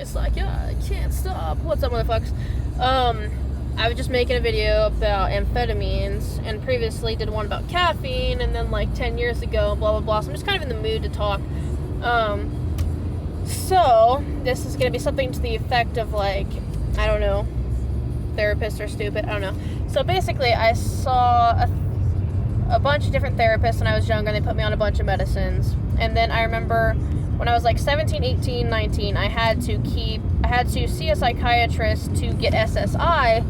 just like, yeah, I can't stop. What's up, motherfuckers? I was just making a video about amphetamines, and previously did one about caffeine, and then like 10 years ago, blah, blah, blah. So I'm just kind of in the mood to talk. So this is going to be something to the effect of like, I don't know, therapists are stupid, I don't know. So basically, I saw a bunch of different therapists when I was younger, and they put me on a bunch of medicines. And then I remember when I was like 17, 18, 19, I had to see a psychiatrist to get SSI,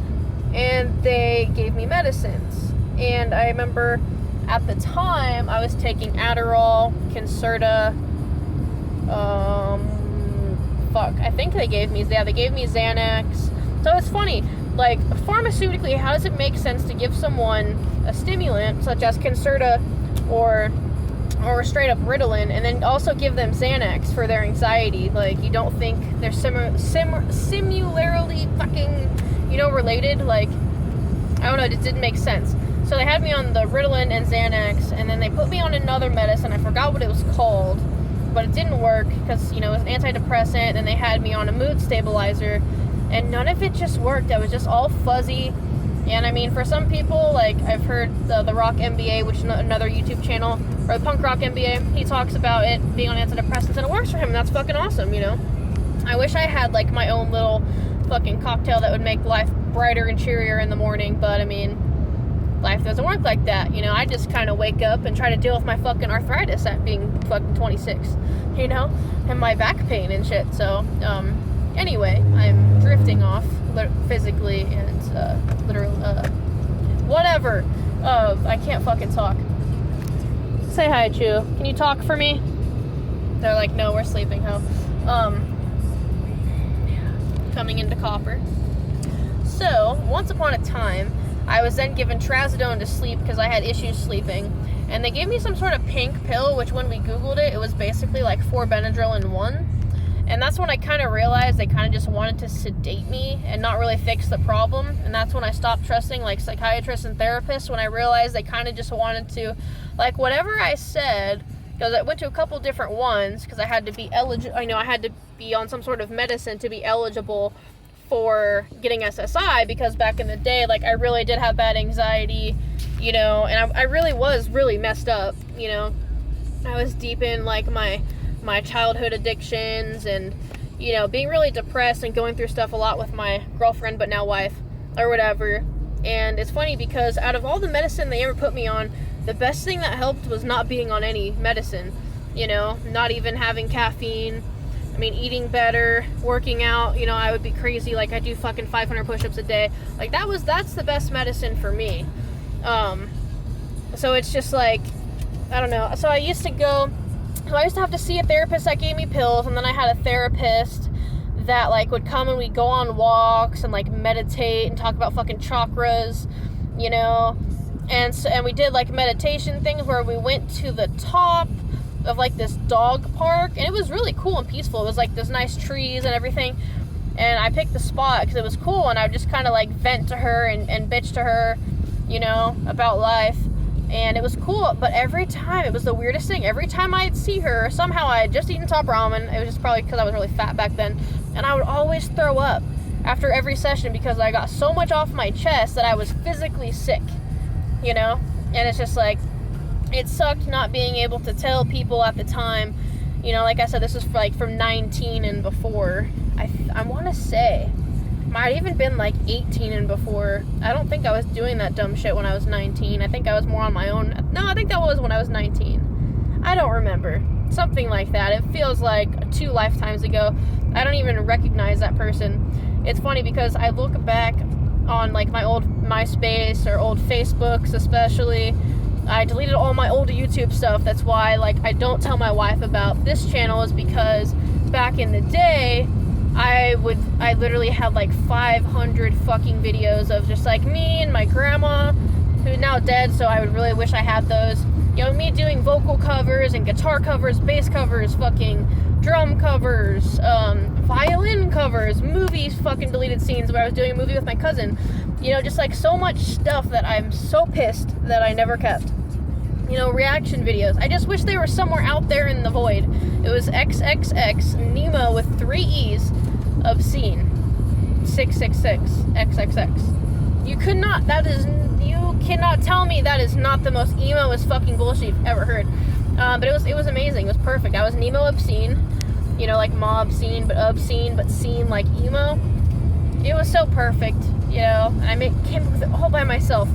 and they gave me medicines. And I remember at the time I was taking Adderall, Concerta, I think they gave me Xanax. So it's funny, like, pharmaceutically, how does it make sense to give someone a stimulant such as Concerta or straight up Ritalin, and then also give them Xanax for their anxiety? Like, you don't think they're similarly fucking, related? Like, I don't know, it just didn't make sense. So they had me on the Ritalin and Xanax, and then they put me on another medicine. I forgot what it was called, but it didn't work because, it was an antidepressant, and they had me on a mood stabilizer, and none of it just worked. I was just all fuzzy. And I mean, for some people, like, I've heard the Rock MBA, which is another YouTube channel, or the Punk Rock MBA, he talks about it being on antidepressants, and it works for him, and that's fucking awesome, I wish I had, like, my own little fucking cocktail that would make life brighter and cheerier in the morning, but, I mean, life doesn't work like that, I just kind of wake up and try to deal with my fucking arthritis at being fucking 26, and my back pain and shit. So, anyway, I'm drifting off physically and literally, whatever. I can't fucking talk. Say hi, Chew. Can you talk for me? They're like, no, we're sleeping, ho. Coming into copper. So, once upon a time, I was then given trazodone to sleep because I had issues sleeping. And they gave me some sort of pink pill, which when we Googled it, it was basically like 4 Benadryl in one. And that's when I kind of realized they kind of just wanted to sedate me and not really fix the problem. And that's when I stopped trusting, like, psychiatrists and therapists, when I realized they kind of just wanted to, like, whatever I said, because I went to a couple different ones, because I had to be I had to be on some sort of medicine to be eligible for getting SSI, because back in the day, like, I really did have bad anxiety, and I really was really messed up, I was deep in, like, my childhood addictions, and, being really depressed and going through stuff a lot with my girlfriend, but now wife, or whatever. And it's funny because out of all the medicine they ever put me on, the best thing that helped was not being on any medicine, not even having caffeine. I mean, eating better, working out, I would be crazy, like, I do fucking 500 push-ups a day. Like, that's the best medicine for me. So it's just like, I don't know. So I used to have to see a therapist that gave me pills, and then I had a therapist that, like, would come and we'd go on walks and, like, meditate and talk about fucking chakras, and we did, like, meditation things where we went to the top of, like, this dog park, and it was really cool and peaceful. It was, like, there's nice trees and everything, and I picked the spot because it was cool, and I would just kind of, like, vent to her and bitch to her, about life. And it was cool, but every time, it was the weirdest thing. Every time I'd see her, somehow I had just eaten top ramen. It was just probably because I was really fat back then. And I would always throw up after every session because I got so much off my chest that I was physically sick, And it's just like, it sucked not being able to tell people at the time. Like I said, this was like from 19 and before. I want to say, might have even been like 18 and before. I don't think I was doing that dumb shit when I was 19. I think I was more on my own. No, I think that was when I was 19. I don't remember. Something like that. It feels like 2 lifetimes ago. I don't even recognize that person. It's funny because I look back on, like, my old MySpace or old Facebooks especially. I deleted all my old YouTube stuff. That's why, like, I don't tell my wife about this channel, is because back in the day, I literally had like 500 fucking videos of just like me and my grandma, who's now dead, so I would really wish I had those. Me doing vocal covers and guitar covers, bass covers, fucking drum covers, violin covers, movies, fucking deleted scenes where I was doing a movie with my cousin. Just like so much stuff that I'm so pissed that I never kept. Reaction videos. I just wish they were somewhere out there in the void. It was XXX Nemo with 3 E's obscene. 666 XXX. You cannot tell me that is not the most emo as fucking bullshit you've ever heard. But it was amazing. It was perfect. I was an emo obscene, like mob scene, but obscene, but scene like emo. It was so perfect, and I came up with it all by myself,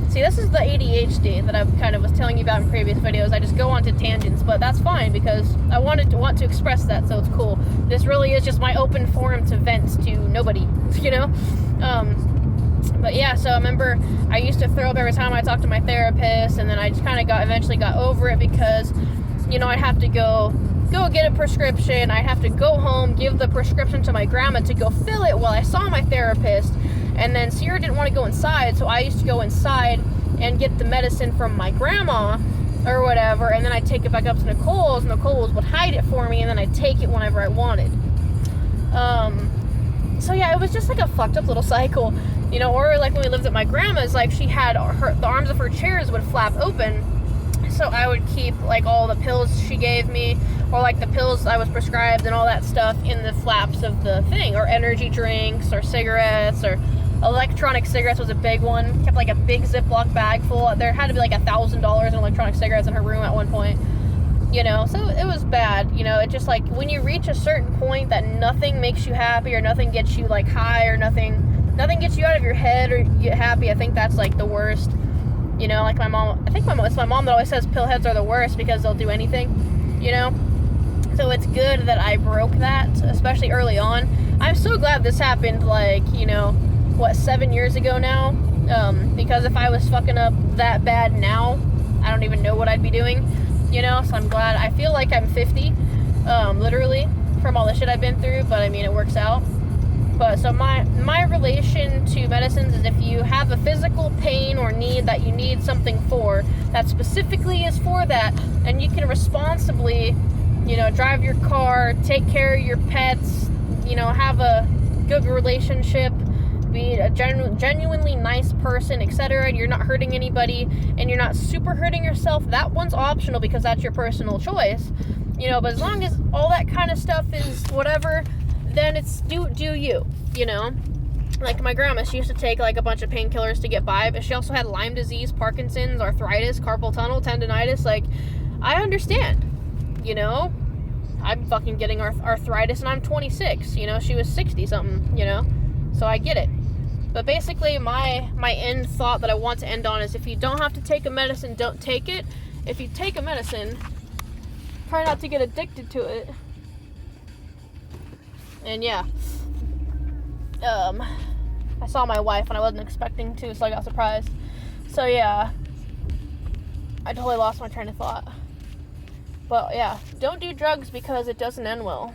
See, this is the ADHD that I kind of was telling you about in previous videos. I just go on to tangents, but that's fine because I want to express that, so it's cool. This really is just my open forum to vent to nobody, But yeah, so I remember I used to throw up every time I talked to my therapist, and then I just kind of eventually got over it because, I'd have to go get a prescription. I'd have to go home, give the prescription to my grandma to go fill it while I saw my therapist. And then Sierra didn't want to go inside, so I used to go inside and get the medicine from my grandma or whatever, and then I'd take it back up to Nicole's, and Nicole would hide it for me, and then I'd take it whenever I wanted. So yeah, it was just like a fucked up little cycle, or like when we lived at my grandma's, like she had the arms of her chairs would flap open, so I would keep like all the pills she gave me, or like the pills I was prescribed and all that stuff in the flaps of the thing, or energy drinks, or cigarettes, or electronic cigarettes was a big one. Kept like a big Ziploc bag full. There had to be like $1,000 in electronic cigarettes in her room at one point. So it was bad. It just like when you reach a certain point that nothing makes you happy or nothing gets you like high or nothing gets you out of your head or you get happy. I think that's like the worst. Like my mom. I think it's my mom that always says pill heads are the worst because they'll do anything. So it's good that I broke that, especially early on. I'm so glad this happened. Like 7 years ago now, because if I was fucking up that bad now, I don't even know what I'd be doing, so I'm glad. I feel like I'm 50, literally, from all the shit I've been through, but I mean, it works out. But so my relation to medicines is if you have a physical pain or need that you need something for, that specifically is for that, and you can responsibly, drive your car, take care of your pets, have a good relationship, be a genuinely nice person, etc., and you're not hurting anybody, and you're not super hurting yourself, that one's optional because that's your personal choice, but as long as all that kind of stuff is whatever, then it's do you, Like my grandma, she used to take like a bunch of painkillers to get by, but she also had Lyme disease, Parkinson's, arthritis, carpal tunnel, tendonitis. Like, I understand, I'm fucking getting arthritis and I'm 26, she was 60 something, so I get it. But basically my end thought that I want to end on is if you don't have to take a medicine, don't take it. If you take a medicine, try not to get addicted to it. And yeah, I saw my wife and I wasn't expecting to, so I got surprised. So yeah, I totally lost my train of thought. But yeah, don't do drugs because it doesn't end well.